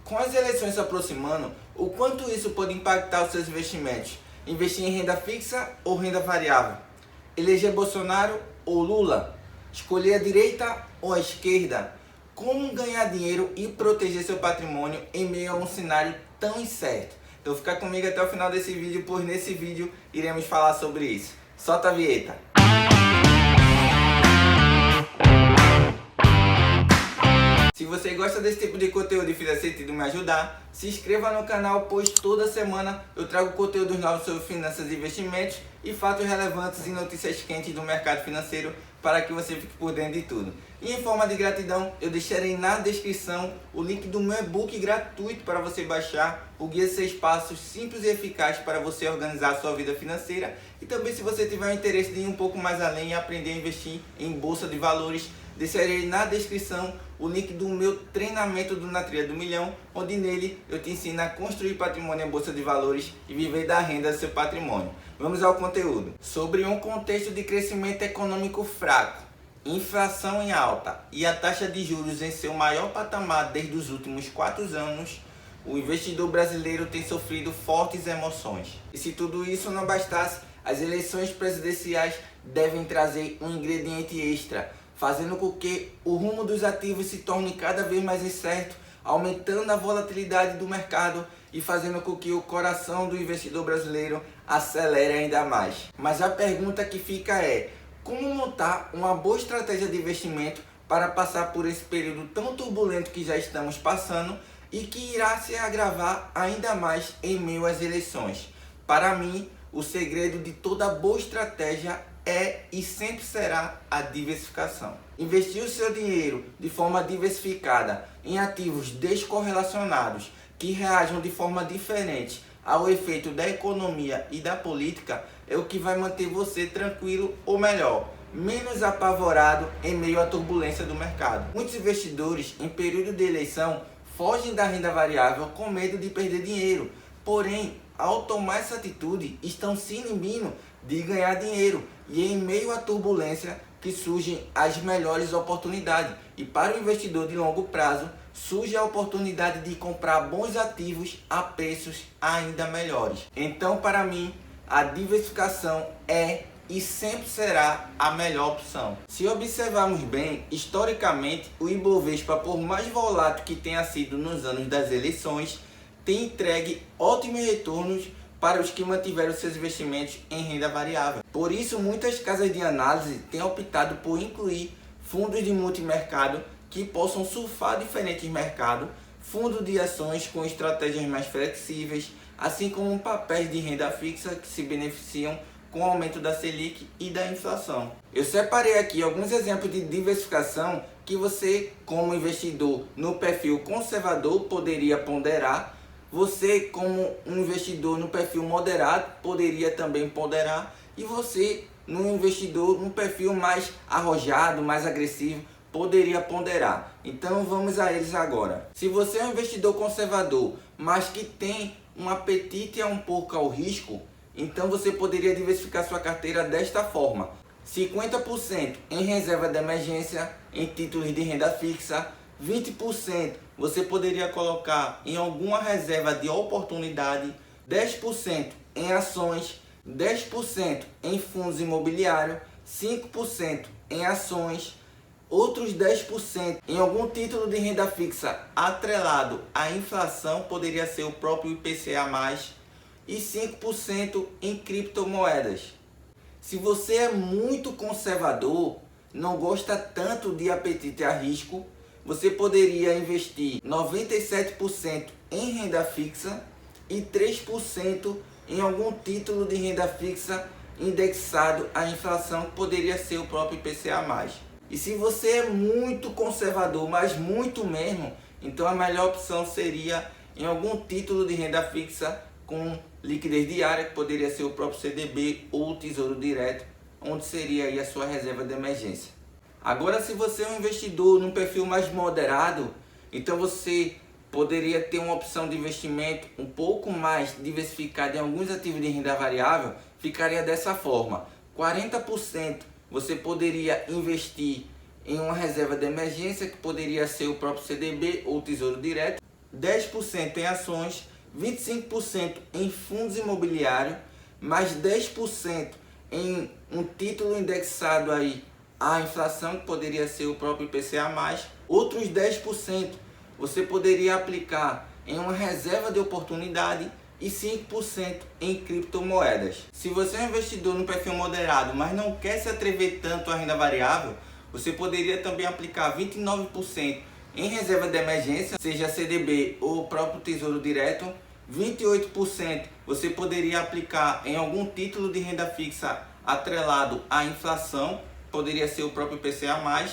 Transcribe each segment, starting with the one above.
Com as eleições se aproximando, o quanto isso pode impactar os seus investimentos? Investir em renda fixa ou renda variável? Eleger Bolsonaro ou Lula? Escolher a direita ou a esquerda? Como ganhar dinheiro e proteger seu patrimônio em meio a um cenário tão incerto? Então fica comigo até o final desse vídeo, pois nesse vídeo iremos falar sobre isso. Solta a vinheta! Se você gosta desse tipo de conteúdo e fizer sentido me ajudar, se inscreva no canal, pois toda semana eu trago conteúdos novos sobre finanças e investimentos e fatos relevantes e notícias quentes do mercado financeiro para que você fique por dentro de tudo. E em forma de gratidão, eu deixarei na descrição o link do meu e-book gratuito para você baixar, o Guia 6 Passos simples e eficaz para você organizar a sua vida financeira. E também, se você tiver o interesse de ir um pouco mais além e aprender a investir em bolsa de valores, deixarei na descrição o link do meu treinamento do Na Trilha do Milhão, onde nele eu te ensino a construir patrimônio em bolsa de valores e viver da renda do seu patrimônio. Vamos ao conteúdo. Sobre um contexto de crescimento econômico fraco, inflação em alta e a taxa de juros em seu maior patamar desde os últimos 4 anos, o investidor brasileiro tem sofrido fortes emoções. E se tudo isso não bastasse, as eleições presidenciais devem trazer um ingrediente extra, fazendo com que o rumo dos ativos se torne cada vez mais incerto, aumentando a volatilidade do mercado e fazendo com que o coração do investidor brasileiro acelere ainda mais. Mas a pergunta que fica é: como montar uma boa estratégia de investimento para passar por esse período tão turbulento que já estamos passando e que irá se agravar ainda mais em meio às eleições? Para mim, o segredo de toda boa estratégia é e sempre será a diversificação. Investir o seu dinheiro de forma diversificada em ativos descorrelacionados que reajam de forma diferente ao efeito da economia e da política é o que vai manter você tranquilo, ou melhor, menos apavorado em meio à turbulência do mercado. Muitos investidores em período de eleição fogem da renda variável com medo de perder dinheiro, porém, ao tomar essa atitude, estão se inibindo de ganhar dinheiro e em meio à turbulência que surgem as melhores oportunidades. E para o investidor de longo prazo, surge a oportunidade de comprar bons ativos a preços ainda melhores. Então, para mim, a diversificação é e sempre será a melhor opção. Se observarmos bem, historicamente, o Ibovespa, por mais volátil que tenha sido nos anos das eleições, tem entregue ótimos retornos para os que mantiveram seus investimentos em renda variável. Por isso, muitas casas de análise têm optado por incluir fundos de multimercado que possam surfar diferentes mercados, fundos de ações com estratégias mais flexíveis, assim como papéis de renda fixa que se beneficiam com o aumento da Selic e da inflação. Eu separei aqui alguns exemplos de diversificação que você, como investidor no perfil conservador, poderia ponderar. Você, como um investidor no perfil moderado, poderia também ponderar. E você, no investidor no perfil mais arrojado, mais agressivo, poderia ponderar. Então vamos a eles agora. Se você é um investidor conservador, mas que tem um apetite um pouco ao risco, então você poderia diversificar sua carteira desta forma: 50% em reserva de emergência, em títulos de renda fixa, 20% você poderia colocar em alguma reserva de oportunidade, 10% em ações, 10% em fundos imobiliários, 5% em ações, outros 10% em algum título de renda fixa atrelado à inflação, poderia ser o próprio IPCA+, e 5% em criptomoedas. Se você é muito conservador, não gosta tanto de apetite a risco, você poderia investir 97% em renda fixa e 3% em algum título de renda fixa indexado à inflação, que poderia ser o próprio IPCA+. E se você é muito conservador, mas muito mesmo, então a melhor opção seria em algum título de renda fixa com liquidez diária, que poderia ser o próprio CDB ou o Tesouro Direto, onde seria aí a sua reserva de emergência. Agora, se você é um investidor num perfil mais moderado, então você poderia ter uma opção de investimento um pouco mais diversificada em alguns ativos de renda variável. Ficaria dessa forma: 40% você poderia investir em uma reserva de emergência, que poderia ser o próprio CDB ou o Tesouro Direto. 10% em ações, 25% em fundos imobiliários, mais 10% em um título indexado aí à inflação, que poderia ser o próprio IPCA+, outros 10% você poderia aplicar em uma reserva de oportunidade e 5% em criptomoedas. Se você é um investidor no perfil moderado, mas não quer se atrever tanto à renda variável, você poderia também aplicar 29% em reserva de emergência, seja CDB ou o próprio Tesouro Direto. 28% você poderia aplicar em algum título de renda fixa atrelado à inflação, poderia ser o próprio IPCA+.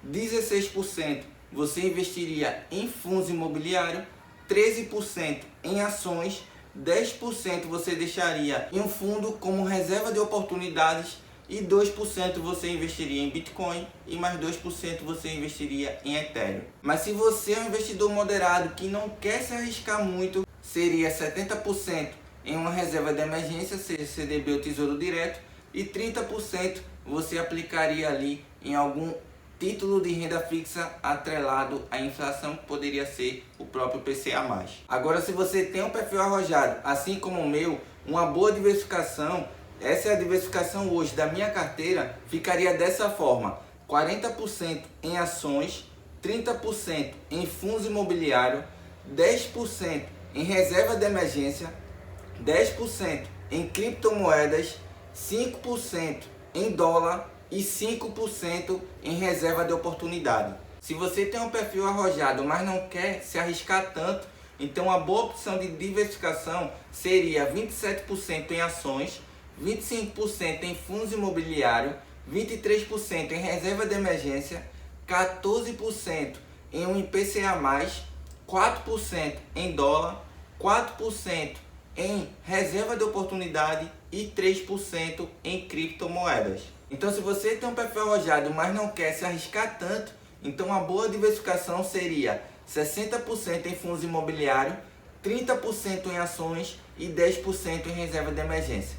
16% você investiria em fundos imobiliários, 13% em ações, 10% você deixaria em um fundo como reserva de oportunidades e 2% você investiria em Bitcoin e mais 2% você investiria em Ethereum. Mas se você é um investidor moderado que não quer se arriscar muito, seria 70% em uma reserva de emergência, seja CDB ou Tesouro Direto, e 30% você aplicaria ali em algum título de renda fixa atrelado à inflação, que poderia ser o próprio IPCA+. Agora, se você tem um perfil arrojado, assim como o meu, uma boa diversificação, essa é a diversificação hoje da minha carteira, ficaria dessa forma: 40% em ações, 30% em fundos imobiliários, 10% em reserva de emergência, 10% em criptomoedas, 5% em dólar e 5% em reserva de oportunidade. Se você tem um perfil arrojado, mas não quer se arriscar tanto, então uma boa opção de diversificação seria 27% em ações, 25% em fundos imobiliários, 23% em reserva de emergência, 14% em um IPCA+, 4% em dólar, 4% em reserva de oportunidade e 3% em criptomoedas. Então, se você tem um perfil arrojado, mas não quer se arriscar tanto, então uma boa diversificação seria 60% em fundos imobiliários, 30% em ações e 10% em reserva de emergência.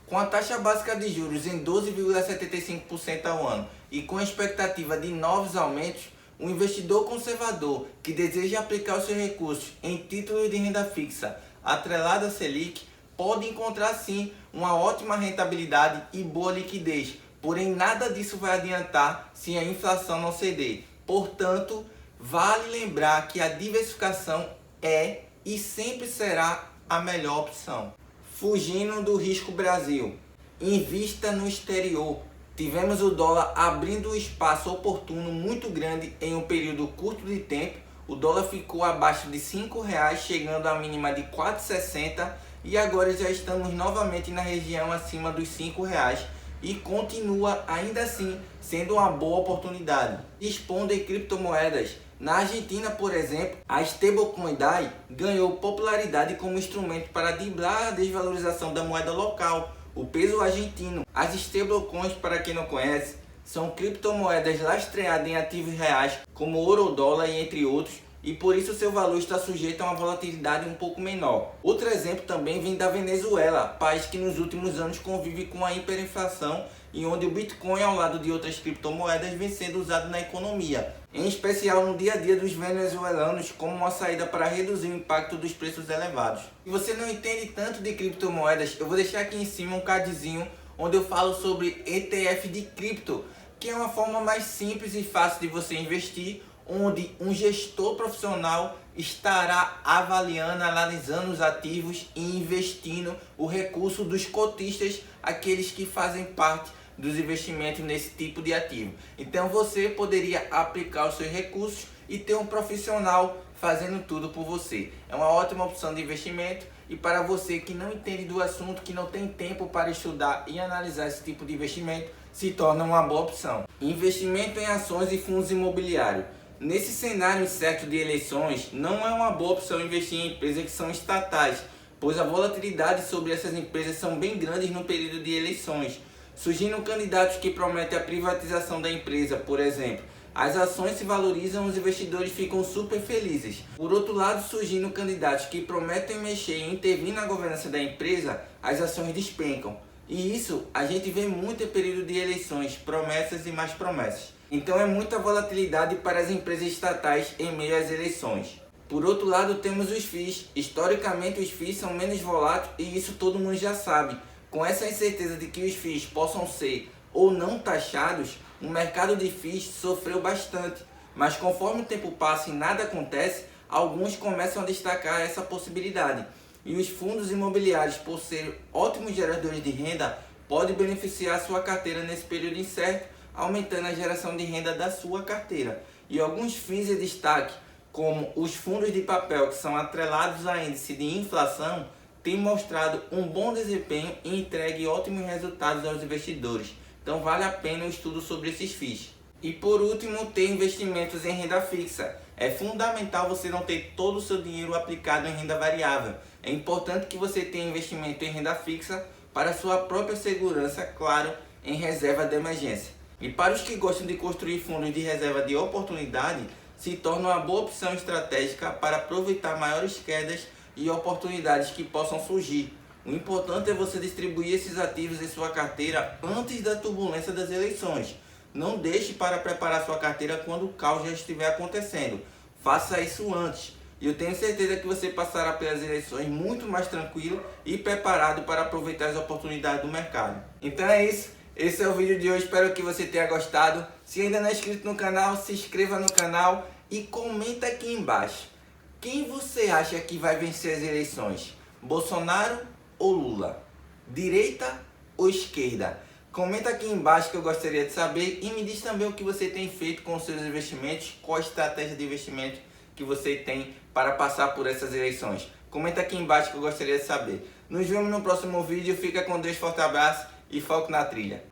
Com a taxa básica de juros em 12,75% ao ano e com a expectativa de novos aumentos, um investidor conservador que deseja aplicar os seus recursos em títulos de renda fixa atrelado à Selic pode encontrar sim uma ótima rentabilidade e boa liquidez, porém nada disso vai adiantar se a inflação não ceder. Portanto, vale lembrar que a diversificação é e sempre será a melhor opção. Fugindo do risco Brasil, invista no exterior. Tivemos o dólar abrindo um espaço oportuno muito grande em um período curto de tempo. O dólar ficou abaixo de R$5, chegando à mínima de 4,60 e agora já estamos novamente na região acima dos R$5 e continua ainda assim sendo uma boa oportunidade. Expondo em criptomoedas. Na Argentina, por exemplo, a stablecoin DAI ganhou popularidade como instrumento para driblar a desvalorização da moeda local, o peso argentino. As stablecoins, para quem não conhece, são criptomoedas lastreadas em ativos reais, como ouro ou dólar, entre outros, e por isso seu valor está sujeito a uma volatilidade um pouco menor. Outro exemplo também vem da Venezuela, país que nos últimos anos convive com a hiperinflação e onde o Bitcoin, ao lado de outras criptomoedas, vem sendo usado na economia, em especial no dia a dia dos venezuelanos, como uma saída para reduzir o impacto dos preços elevados. Se você não entende tanto de criptomoedas, eu vou deixar aqui em cima um cardzinho onde eu falo sobre ETF de cripto, que é uma forma mais simples e fácil de você investir, onde um gestor profissional estará avaliando, analisando os ativos e investindo o recurso dos cotistas, aqueles que fazem parte dos investimentos nesse tipo de ativo. Então você poderia aplicar os seus recursos e ter um profissional fazendo tudo por você. É uma ótima opção de investimento e para você que não entende do assunto, que não tem tempo para estudar e analisar esse tipo de investimento, se torna uma boa opção. Investimento em ações e fundos imobiliários. Nesse cenário incerto de eleições, não é uma boa opção investir em empresas que são estatais, pois a volatilidade sobre essas empresas são bem grandes no período de eleições. Surgindo candidatos que prometem a privatização da empresa, por exemplo, as ações se valorizam, os investidores ficam super felizes. Por outro lado, surgindo candidatos que prometem mexer e intervir na governança da empresa, as ações despencam. E isso a gente vê muito em período de eleições, promessas e mais promessas. Então é muita volatilidade para as empresas estatais em meio às eleições. Por outro lado, temos os FIIs. Historicamente, os FIIs são menos voláteis e isso todo mundo já sabe. Com essa incerteza de que os FIIs possam ser ou não taxados, o mercado de FIIs sofreu bastante. Mas conforme o tempo passa e nada acontece, alguns começam a destacar essa possibilidade. E os fundos imobiliários, por serem ótimos geradores de renda, podem beneficiar a sua carteira nesse período incerto, aumentando a geração de renda da sua carteira. E alguns FIIs de destaque, como os fundos de papel que são atrelados a índice de inflação, têm mostrado um bom desempenho e entregue ótimos resultados aos investidores. Então vale a pena o estudo sobre esses FIIs. E por último, ter investimentos em renda fixa. É fundamental você não ter todo o seu dinheiro aplicado em renda variável. É importante que você tenha investimento em renda fixa para sua própria segurança, claro, em reserva de emergência. E para os que gostam de construir fundos de reserva de oportunidade, se torna uma boa opção estratégica para aproveitar maiores quedas e oportunidades que possam surgir. O importante é você distribuir esses ativos em sua carteira antes da turbulência das eleições. Não deixe para preparar sua carteira quando o caos já estiver acontecendo. Faça isso antes. E eu tenho certeza que você passará pelas eleições muito mais tranquilo e preparado para aproveitar as oportunidades do mercado. Então é isso. Esse é o vídeo de hoje, espero que você tenha gostado. Se ainda não é inscrito no canal, se inscreva no canal e comenta aqui embaixo. Quem você acha que vai vencer as eleições? Bolsonaro ou Lula? Direita ou esquerda? Comenta aqui embaixo que eu gostaria de saber e me diz também o que você tem feito com os seus investimentos, qual a estratégia de investimento que você tem para passar por essas eleições. Comenta aqui embaixo que eu gostaria de saber. Nos vemos no próximo vídeo, fica com Deus, forte abraço e foco na trilha.